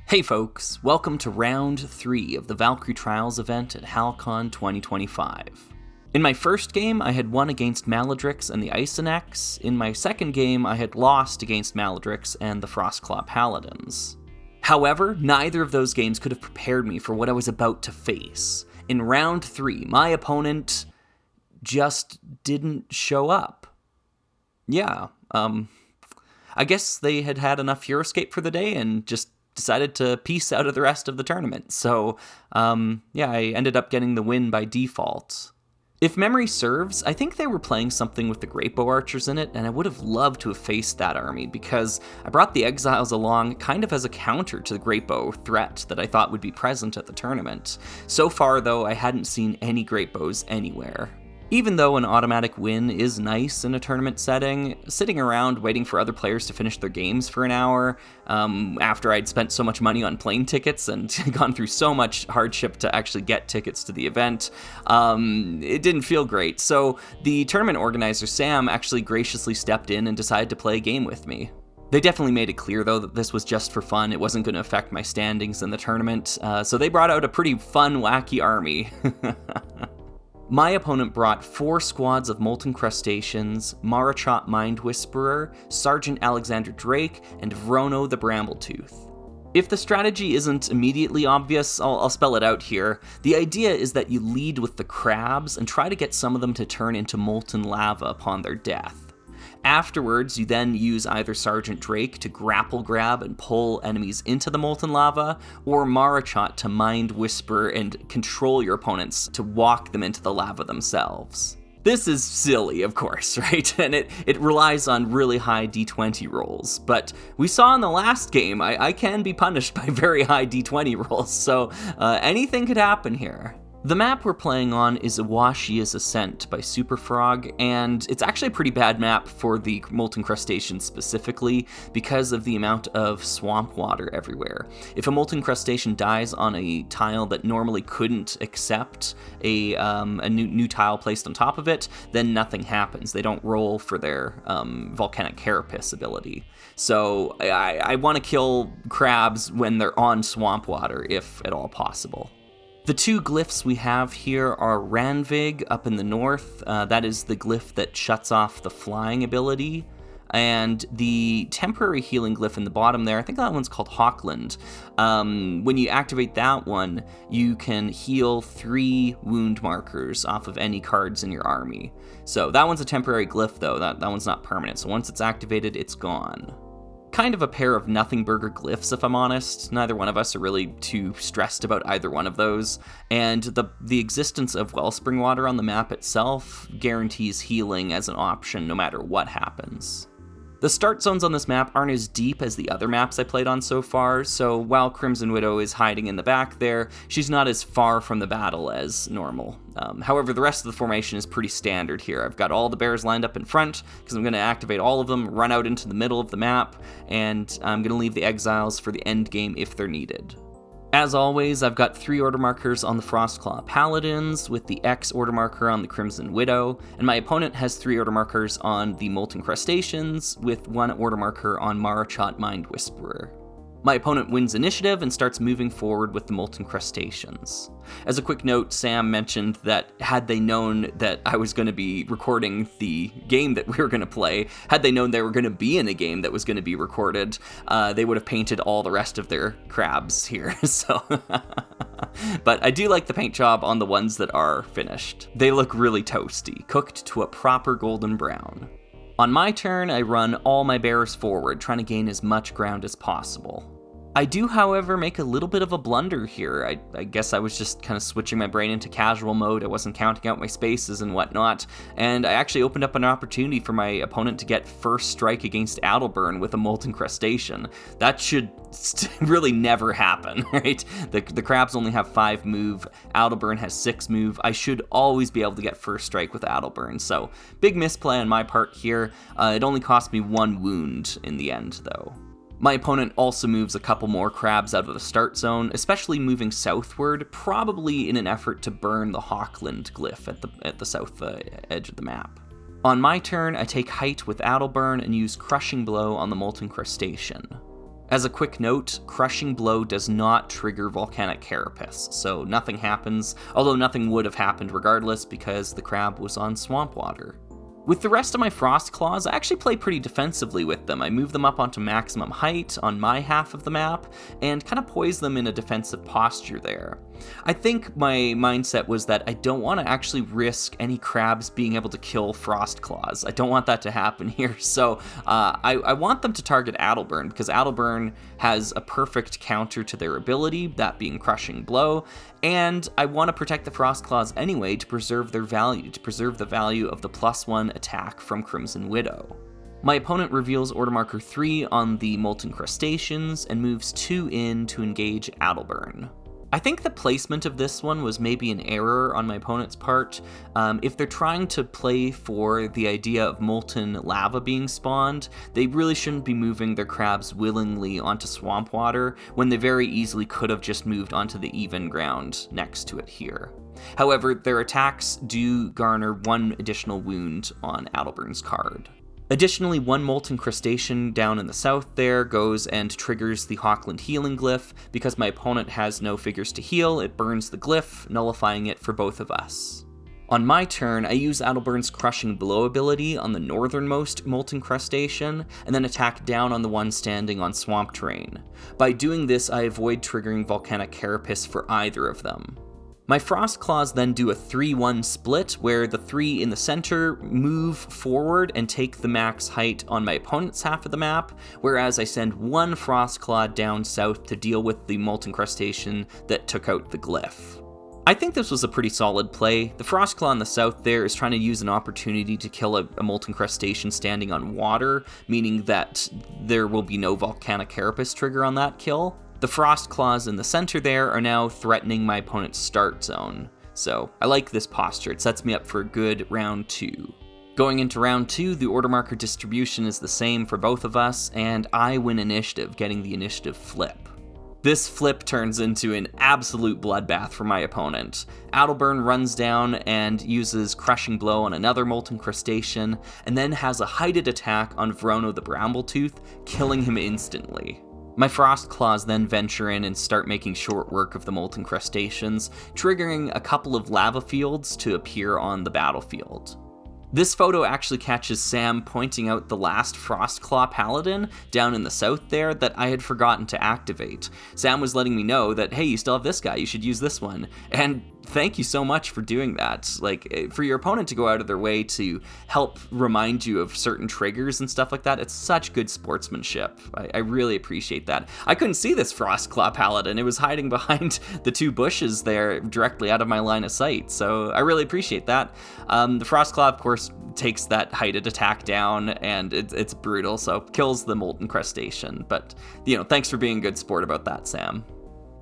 Hey folks, welcome to round 3 of the Valkyrie Trials event at HalCon 2025. In my first game, I had won against Maladrix and the Isonex. In my second game, I had lost against Maladrix and the Frostclaw Paladins. However, neither of those games could have prepared me for what I was about to face. In round 3, my opponent just didn't show up. Yeah, I guess they had had enough Hero Escape for the day and just decided to peace out of the rest of the tournament. So, I ended up getting the win by default. If memory serves, I think they were playing something with the Great Bow Archers in it, and I would have loved to have faced that army because I brought the Exiles along kind of as a counter to the Great Bow threat that I thought would be present at the tournament. So far, though, I hadn't seen any Great Bows anywhere. Even though an automatic win is nice in a tournament setting, sitting around waiting for other players to finish their games for an hour, after I'd spent so much money on plane tickets and gone through so much hardship to actually get tickets to the event, it didn't feel great. So the tournament organizer, Sam, actually graciously stepped in and decided to play a game with me. They definitely made it clear, though, that this was just for fun. It wasn't going to affect my standings in the tournament, so they brought out a pretty fun, wacky army. My opponent brought 4 squads of Molten Crustaceans, Marachot Mind Whisperer, Sergeant Alexander Drake, and Vrono the Brambletooth. If the strategy isn't immediately obvious, I'll spell it out here. The idea is that you lead with the crabs and try to get some of them to turn into molten lava upon their death. Afterwards, you then use either Sergeant Drake to grapple grab and pull enemies into the molten lava, or Marachot to Mind Whisper and control your opponents to walk them into the lava themselves. This is silly, of course, right? And it relies on really high d20 rolls, but we saw in the last game, I can be punished by very high d20 rolls, so anything could happen here. The map we're playing on is Awashia's Ascent by Superfrog, and it's actually a pretty bad map for the Molten Crustaceans specifically because of the amount of swamp water everywhere. If a Molten Crustacean dies on a tile that normally couldn't accept a new tile placed on top of it, then nothing happens. They don't roll for their volcanic carapace ability. So I want to kill crabs when they're on swamp water, if at all possible. The 2 glyphs we have here are Ranvig up in the north, that is the glyph that shuts off the flying ability, and the temporary healing glyph in the bottom there, I think that one's called Hawkland. When you activate that one, you can heal 3 wound markers off of any cards in your army. So that one's a temporary glyph though, that one's not permanent, so once it's activated, it's gone. Kind of a pair of nothing burger glyphs, if I'm honest. Neither one of us are really too stressed about either one of those, and the existence of wellspring water on the map itself guarantees healing as an option no matter what happens. The start zones on this map aren't as deep as the other maps I played on so far, so while Crimson Widow is hiding in the back there, she's not as far from the battle as normal. However, the rest of the formation is pretty standard here. I've got all the bears lined up in front, because I'm going to activate all of them, run out into the middle of the map, and I'm going to leave the exiles for the end game if they're needed. As always, I've got 3 order markers on the Frostclaw Paladins, with the X order marker on the Crimson Widow, and my opponent has 3 order markers on the Molten Crustaceans, with 1 order marker on Marachot Mind Whisperer. My opponent wins initiative and starts moving forward with the Molten Crustaceans. As a quick note, Sam mentioned that had they known that I was going to be recording the game that we were going to play, had they known they were going to be in a game that was going to be recorded, they would have painted all the rest of their crabs here, so... But I do like the paint job on the ones that are finished. They look really toasty, cooked to a proper golden brown. On my turn, I run all my bears forward, trying to gain as much ground as possible. I do, however, make a little bit of a blunder here. I guess I was just kind of switching my brain into casual mode. I wasn't counting out my spaces and whatnot, and I actually opened up an opportunity for my opponent to get first strike against Adelburn with a Molten Crustacean. That should really never happen, right? The crabs only have 5 move, Adelburn has 6 move. I should always be able to get first strike with Adelburn, so big misplay on my part here. It only cost me 1 wound in the end, though. My opponent also moves a couple more crabs out of the start zone, especially moving southward, probably in an effort to burn the Hawkland glyph at the south edge of the map. On my turn, I take height with Adelburn and use Crushing Blow on the Molten Crustacean. As a quick note, Crushing Blow does not trigger Volcanic Carapace, so nothing happens, although nothing would have happened regardless because the crab was on swamp water. With the rest of my Frost Claws, I actually play pretty defensively with them. I move them up onto maximum height on my half of the map, and kind of poise them in a defensive posture there. I think my mindset was that I don't want to actually risk any crabs being able to kill Frost Claws. I don't want that to happen here, so I want them to target Adelburn, because Adelburn has a perfect counter to their ability, that being Crushing Blow, and I want to protect the Frost Claws anyway to preserve their value, to preserve the value of the +1 attack from Crimson Widow. My opponent reveals Order Marker 3 on the Molten Crustaceans and moves 2 in to engage Adelburn. I think the placement of this one was maybe an error on my opponent's part. If they're trying to play for the idea of molten lava being spawned, they really shouldn't be moving their crabs willingly onto swamp water when they very easily could have just moved onto the even ground next to it here. However, their attacks do garner 1 additional wound on Adelburn's card. Additionally, 1 Molten Crustacean down in the south there goes and triggers the Hawkland Healing Glyph. Because my opponent has no figures to heal, it burns the glyph, nullifying it for both of us. On my turn, I use Adelburn's Crushing Blow ability on the northernmost Molten Crustacean, and then attack down on the one standing on swamp terrain. By doing this, I avoid triggering Volcanic Carapace for either of them. My Frost Claws then do a 3-1 split, where the 3 in the center move forward and take the max height on my opponent's half of the map, whereas I send 1 Frost Claw down south to deal with the Molten Crustacean that took out the glyph. I think this was a pretty solid play. The Frost Claw in the south there is trying to use an opportunity to kill a Molten Crustacean standing on water, meaning that there will be no Volcanic Carapace trigger on that kill. The Frost Claws in the center there are now threatening my opponent's start zone, so I like this posture. It sets me up for a good round 2. Going into round 2, the order marker distribution is the same for both of us, and I win initiative, getting the initiative flip. This flip turns into an absolute bloodbath for my opponent. Adelburn runs down and uses Crushing Blow on another Molten Crustacean, and then has a heighted attack on Vrono the Brambletooth, killing him instantly. My Frost Claws then venture in and start making short work of the Molten Crustaceans, triggering a couple of lava fields to appear on the battlefield. This photo actually catches Sam pointing out the last Frostclaw Paladin down in the south there that I had forgotten to activate. Sam was letting me know that, hey, you still have this guy, you should use this one. And thank you so much for doing that. Like, for your opponent to go out of their way to help remind you of certain triggers and stuff like that, it's such good sportsmanship. I really appreciate that. I couldn't see this Frostclaw Paladin. It was hiding behind the 2 bushes there directly out of my line of sight, so I really appreciate that. The Frostclaw, of course, takes that heighted attack down, and it's brutal, so kills the Molten Crustacean. But, thanks for being a good sport about that, Sam.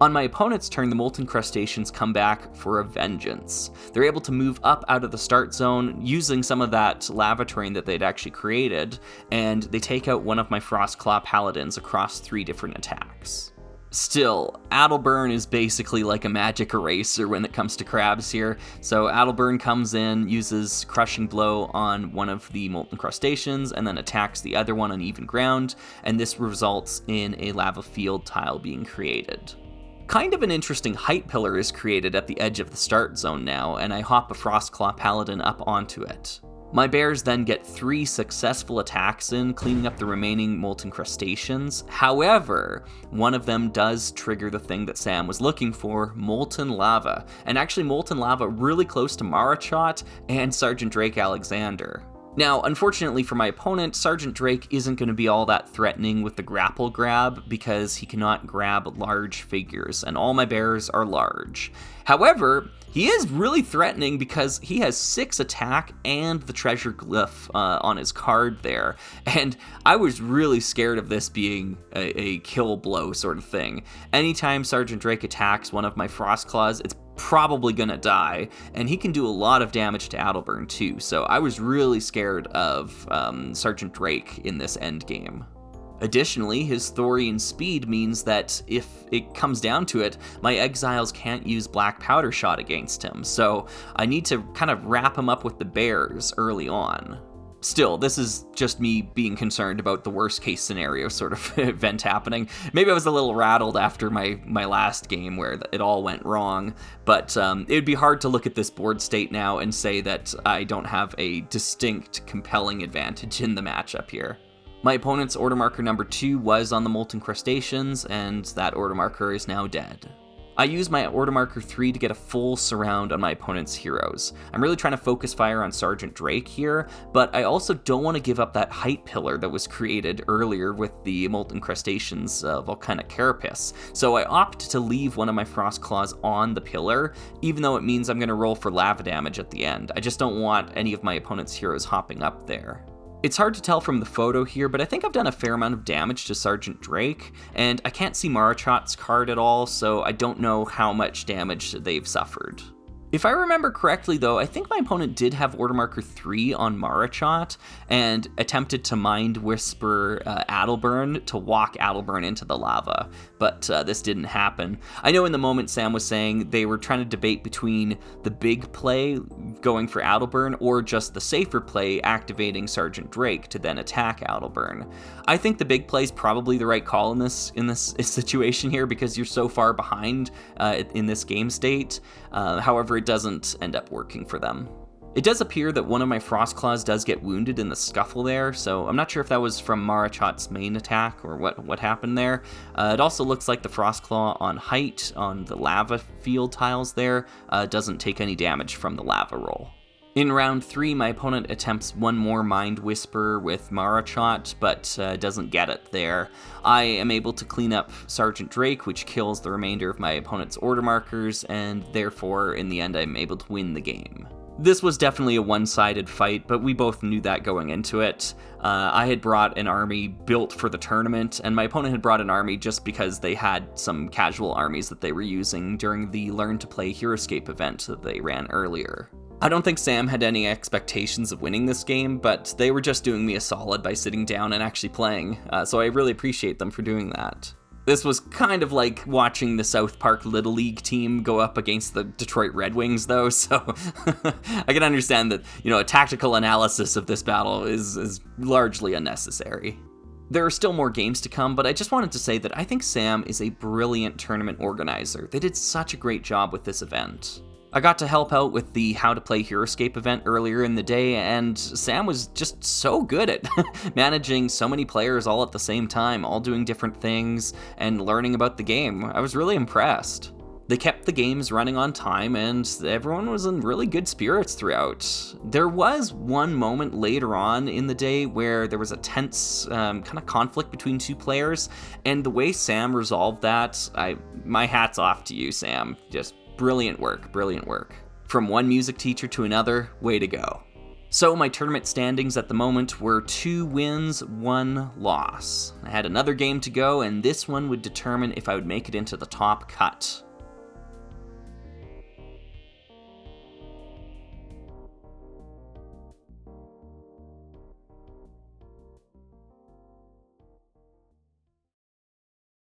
On my opponent's turn, the Molten Crustaceans come back for a vengeance. They're able to move up out of the start zone using some of that lava terrain that they'd actually created, and they take out one of my Frostclaw Paladins across 3 different attacks. Still, Adelburn is basically like a magic eraser when it comes to crabs here. So Adelburn comes in, uses Crushing Blow on one of the Molten Crustaceans, and then attacks the other one on even ground, and this results in a lava field tile being created. Kind of an interesting height pillar is created at the edge of the start zone now, and I hop a Frostclaw Paladin up onto it. My bears then get 3 successful attacks in, cleaning up the remaining Molten Crustaceans. However, one of them does trigger the thing that Sam was looking for, Molten Lava, and actually Molten Lava really close to Marachot and Sergeant Drake Alexander. Now, unfortunately for my opponent, Sergeant Drake isn't going to be all that threatening with the grapple grab because he cannot grab large figures, and all my bears are large. However, he is really threatening because he has 6 attack and the treasure glyph on his card there, and I was really scared of this being a kill blow sort of thing. Anytime Sergeant Drake attacks one of my Frostclaws, it's probably gonna die, and he can do a lot of damage to Adelburn too, so I was really scared of Sergeant Drake in this endgame. Additionally, his Thorian speed means that if it comes down to it, my exiles can't use Black Powder Shot against him, so I need to kind of wrap him up with the bears early on. Still, this is just me being concerned about the worst case scenario sort of event happening. Maybe I was a little rattled after my last game where it all went wrong, but it would be hard to look at this board state now and say that I don't have a distinct, compelling advantage in the matchup here. My opponent's order marker number 2 was on the Molten Crustaceans, and that order marker is now dead. I used my order marker 3 to get a full surround on my opponent's heroes. I'm really trying to focus fire on Sergeant Drake here, but I also don't want to give up that height pillar that was created earlier with the Molten Crustaceans volcanic carapace. So I opt to leave one of my Frost Claws on the pillar, even though it means I'm going to roll for lava damage at the end. I just don't want any of my opponent's heroes hopping up there. It's hard to tell from the photo here, but I think I've done a fair amount of damage to Sergeant Drake, and I can't see Marachot's card at all, so I don't know how much damage they've suffered. If I remember correctly though, I think my opponent did have order marker 3 on Marachot, and attempted to Mind Whisper Adelburn to walk Adelburn into the lava, but this didn't happen. I know in the moment Sam was saying they were trying to debate between the big play, going for Adelburn, or just the safer play, activating Sergeant Drake to then attack Adelburn. I think the big play is probably the right call in this situation here, because you're so far behind in this game state. However, it doesn't end up working for them. It does appear that one of my Frost Claws does get wounded in the scuffle there, so I'm not sure if that was from Marachot's main attack or what happened there. It also looks like the Frost Claw on height on the lava field tiles there doesn't take any damage from the lava roll. In round 3, my opponent attempts one more Mind Whisper with Marachot, but doesn't get it there. I am able to clean up Sergeant Drake, which kills the remainder of my opponent's order markers, and therefore, in the end, I'm able to win the game. This was definitely a one-sided fight, but we both knew that going into it. I had brought an army built for the tournament, and my opponent had brought an army just because they had some casual armies that they were using during the Learn to Play Heroescape event that they ran earlier. I don't think Sam had any expectations of winning this game, but they were just doing me a solid by sitting down and actually playing, so I really appreciate them for doing that. This was kind of like watching the South Park Little League team go up against the Detroit Red Wings, though, so I can understand that, a tactical analysis of this battle is largely unnecessary. There are still more games to come, but I just wanted to say that I think Sam is a brilliant tournament organizer. They did such a great job with this event. I got to help out with the How to Play Heroescape event earlier in the day, and Sam was just so good at managing so many players all at the same time, all doing different things, and learning about the game. I was really impressed. They kept the games running on time, and everyone was in really good spirits throughout. There was one moment later on in the day where there was a tense kind of conflict between two players, and the way Sam resolved that, my hat's off to you, Sam. Just brilliant work, brilliant work. From one music teacher to another, way to go. So my tournament standings at the moment were 2 wins, 1 loss. I had another game to go, and this one would determine if I would make it into the top cut.